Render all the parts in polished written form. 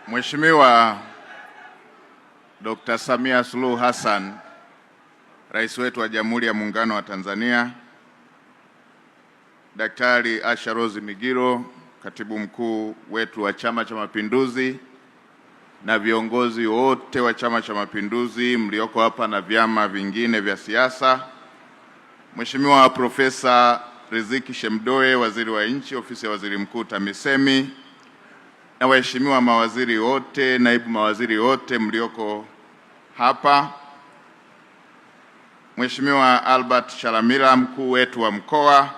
Mheshimiwa Dr. Samia Suluhu Hassan, Rais wetu wa Jamhuri ya Muungano wa Tanzania, Daktari Asha Rose Migiro, Katibu Mkuu wetu wa Chama cha Mapinduzi, na viongozi wote wa Chama cha Mapinduzi mlioko hapa na vyama vingine vya siasa, Mheshimiwa Profesa Riziki Shemdoe, Waziri wa Nchi, Ofisi ya Waziri Mkuu TAMISEMI, na waheshimiwa mawaziri wote, naibu mawaziri wote mlioko hapa, Mheshimiwa Albert Chalamila, mkuu wetu wa mkoa,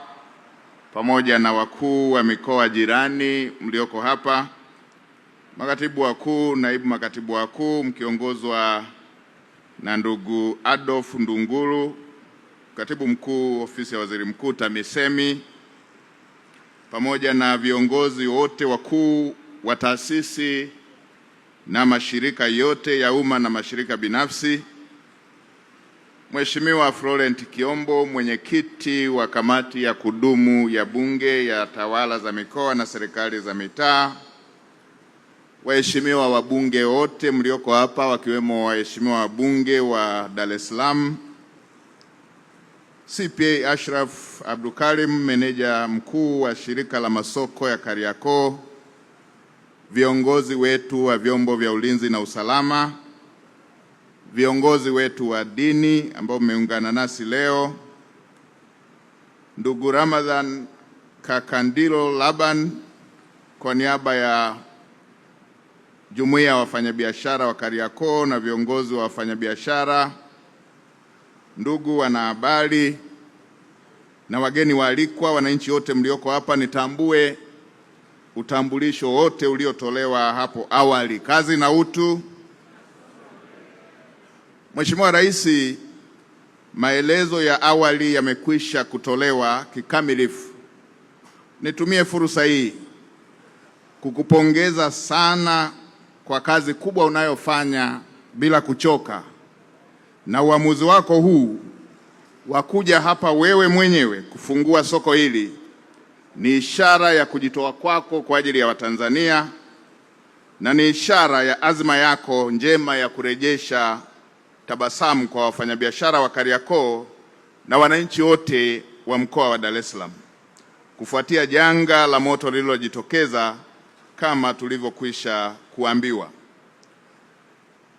pamoja na wakuu wa mikoa jirani mlioko hapa, makatibu wakuu, naibu makatibu wakuu mkiongozwa na ndugu Adolf Ndunguru, katibu mkuu ofisi ya waziri mkuu TAMISEMI, pamoja na viongozi wote wakuu wa taasisi na mashirika yote ya umma na mashirika binafsi, Mheshimiwa Florent Kiombo, mwenyekiti wa kamati ya kudumu ya Bunge ya tawala za mikoa na serikali za mitaa, waheshimiwa wabunge wote mlioko hapa wakiwemo waheshimiwa wabunge wa Dar es Salaam, CPA Ashraf Abdukarim, meneja mkuu wa shirika la masoko ya Kariakoo, viongozi wetu wa vyombo vya ulinzi na usalama, viongozi wetu wa dini ambao mmeungana nasi leo, ndugu Ramadhan Kakandilo Laban kwa niaba ya Jumuiya ya wafanyabiashara wa Kariakoo na viongozi wa wafanyabiashara, ndugu wanahabari na wageni waalikwa, wananchi wote mlioko hapa, nitambue utambulisho wote uliotolewa hapo awali. Kazi na utu. Mheshimiwa Rais, maelezo ya awali yamekwisha kutolewa kikamilifu. Nitumie fursa hii kukupongeza sana kwa kazi kubwa unayofanya bila kuchoka, na uamuzi wako huu wa kuja hapa wewe mwenyewe kufungua soko hili ni ishara ya kujitoa kwako kwa ajili ya Watanzania, na ni ishara ya azma yako njema ya kurejesha tabasamu kwa wafanyabiashara wa Kariakoo na wananchi wote wa mkoa wa Dar es Salaam kufuatia janga la moto lililojitokeza kama tulivyokwisha kuambiwa.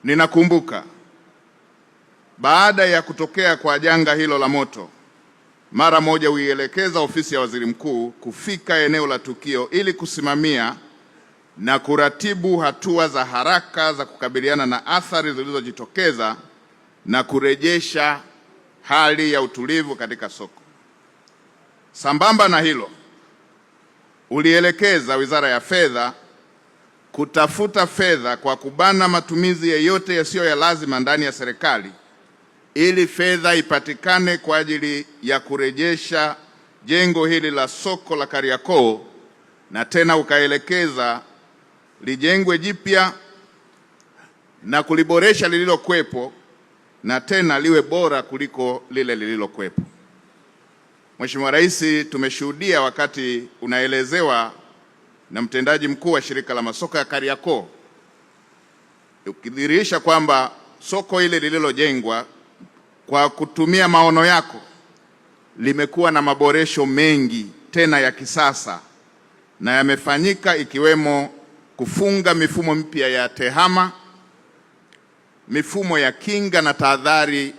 Ninakumbuka baada ya kutokea kwa janga hilo la moto, mara moja uielekeza ofisi ya waziri mkuu kufika eneo la tukio ili kusimamia na kuratibu hatua za haraka za kukabiliana na athari zilizojitokeza na kurejesha hali ya utulivu katika soko. Sambamba na hilo, ulielekeza Wizara ya Fedha kutafuta fedha kwa kubana matumizi yoyote yasiyo ya lazima ndani ya serikali ili fedha ipatikane kwa ajili ya kurejesha jengo hili la soko la Kariakoo, na tena ukaelekeza lijengwe jipya na kuliboresha lililokuwepo na tena liwe bora kuliko lile lililokuwepo. Mheshimiwa Rais, tumeshuhudia wakati unaelezewa na mtendaji mkuu wa shirika la masoko ya Kariakoo ukidhihirisha kwamba soko hili lililojengwa kwa kutumia maono yako limekuwa na maboresho mengi tena ya kisasa na yamefanyika, ikiwemo kufunga mifumo mpya ya tehama, mifumo ya kinga na tahadhari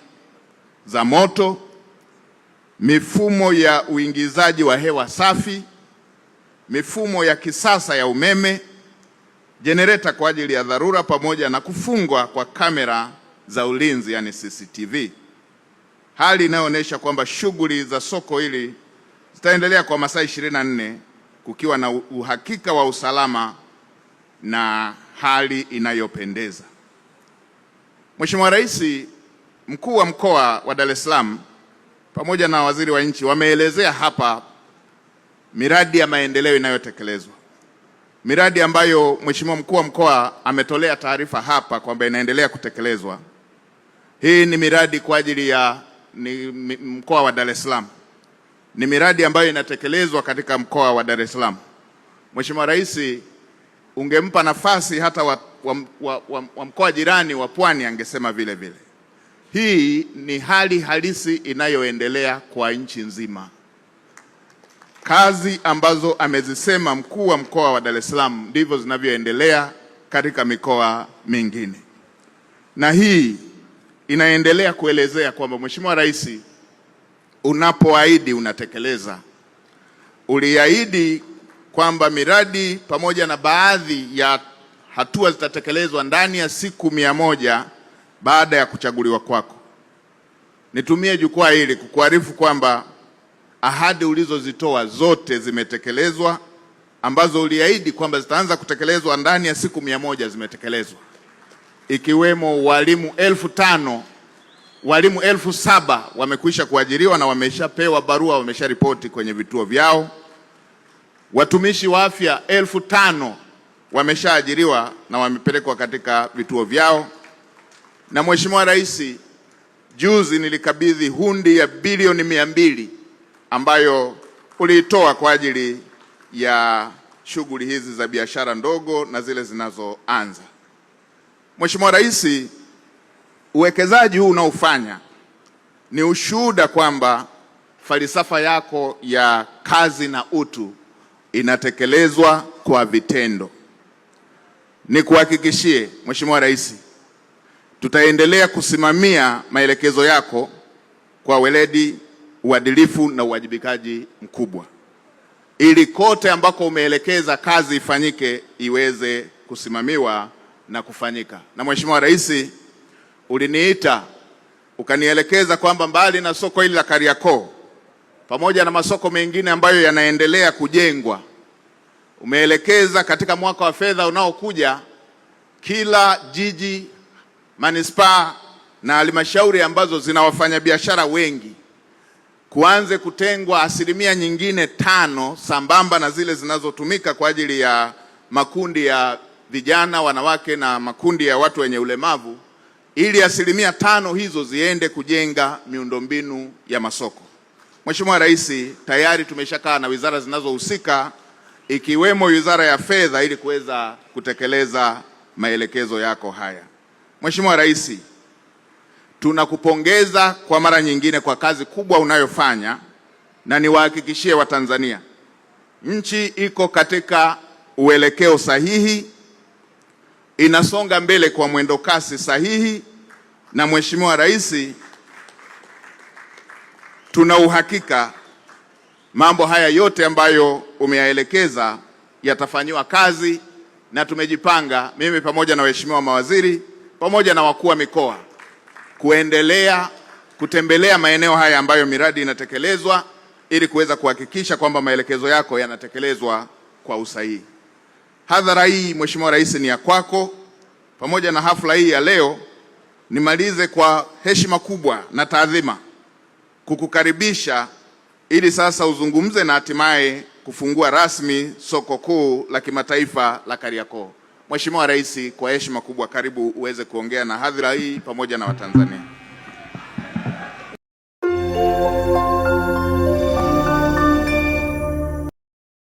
za moto, mifumo ya uingizaji wa hewa safi, mifumo ya kisasa ya umeme, jenereta kwa ajili ya dharura, pamoja na kufungwa kwa kamera za ulinzi yani CCTV. Hali inayoonyesha kwamba shughuli za soko hili zitaendelea kwa masaa 24 kukiwa na uhakika wa usalama na hali inayopendeza. Mheshimiwa Rais, mkuu wa mkoa wa Dar es Salaam pamoja na waziri wa nchi wameelezea hapa miradi ya maendeleo inayotekelezwa. Miradi ambayo Mheshimiwa mkuu wa mkoa ametolea taarifa hapa kwamba inaendelea kutekelezwa. Hii ni miradi kwa ajili ya mkoa wa Dar es Salaam. Ni miradi ambayo inatekelezwa katika mkoa wa Dar es Salaam. Mheshimiwa Rais, ungempa nafasi hata wa mkoa jirani wa Pwani angesema vile vile. Hii ni hali halisi inayoendelea kwa nchi nzima. Kazi ambazo amezisema mkuu wa mkoa wa Dar es Salaam ndivyo zinavyoendelea katika mikoa mingine, na hii inaendelea kuelezea kwamba Mheshimiwa Rais, unapoahidi unatekeleza. Uliahidi kwamba miradi pamoja na baadhi ya hatua zitatekelezwa ndani ya siku 100 baada ya kuchaguliwa kwako. Nitumie jukwaa hili kukuarifu kwamba ahadi ulizozitoa zote zimetekelezwa, ambazo uliahidi kwamba zitaanza kutekelezwa ndani ya siku 100 zimetekelezwa, ikiwemo walimu 5,000, walimu 7,000 wamekwisha kuajiriwa na wameshapewa barua, wamesharipoti kwenye vituo vyao. Watumishi wa afya 5,000 wameshaajiriwa na wamepelekwa katika vituo vyao. Na Mheshimiwa Rais, juzi nilikabidhi hundi ya bilioni 200 ambayo uliitoa kwa ajili ya shughuli hizi za biashara ndogo na zile zinazoanza. Mheshimiwa Rais, uwekezaji huu unaofanya ni ushuhuda kwamba falsafa yako ya kazi na utu inatekelezwa kwa vitendo. Nikuhakikishie Mheshimiwa Rais, tutaendelea kusimamia maelekezo yako kwa weledi, uadilifu na uwajibikaji mkubwa, ili kote ambako umeelekeza kazi ifanyike iweze kusimamiwa na kufanyika. Na Mheshimiwa Rais, uliniita ukanielekeza kwamba mbali na soko hili la Kariakoo pamoja na masoko mengine ambayo yanaendelea kujengwa, umeelekeza katika mwaka wa fedha unaokuja kila jiji, manispaa na halmashauri ambazo zina wafanyabiashara wengi kuanze kutengwa 5% nyingine sambamba na zile zinazotumika kwa ajili ya makundi ya vijana, wanawake na makundi ya watu wenye ulemavu, ili 5% hizo ziende kujenga miundombinu ya masoko. Mheshimiwa Rais, tayari tumeshakaa na wizara zinazohusika ikiwemo Wizara ya Fedha ili kuweza kutekeleza maelekezo yako haya. Mheshimiwa Rais, tunakupongeza kwa mara nyingine kwa kazi kubwa unayofanya, na niwahakikishie Watanzania nchi iko katika uelekeo sahihi, inasonga mbele kwa mwendo kasi sahihi, na Mheshimiwa Rais, tuna uhakika mambo haya yote ambayo umeyaelekeza yatafanyiwa kazi, na tumejipanga mimi pamoja na waheshimiwa mawaziri pamoja na wakuu wa mikoa kuendelea kutembelea maeneo haya ambayo miradi inatekelezwa ili kuweza kuhakikisha kwamba maelekezo yako yanatekelezwa kwa usahihi. Hadhara hii Mheshimiwa Rais ni ya kwako. Pamoja na hafla hii ya leo, nimalize kwa heshima kubwa na taadhima kukukaribisha ili sasa uzungumze na hatimaye kufungua rasmi soko kuu la kimataifa la Kariakoo. Mheshimiwa Rais, kwa heshima kubwa, karibu uweze kuongea na hadhira hii pamoja na Watanzania.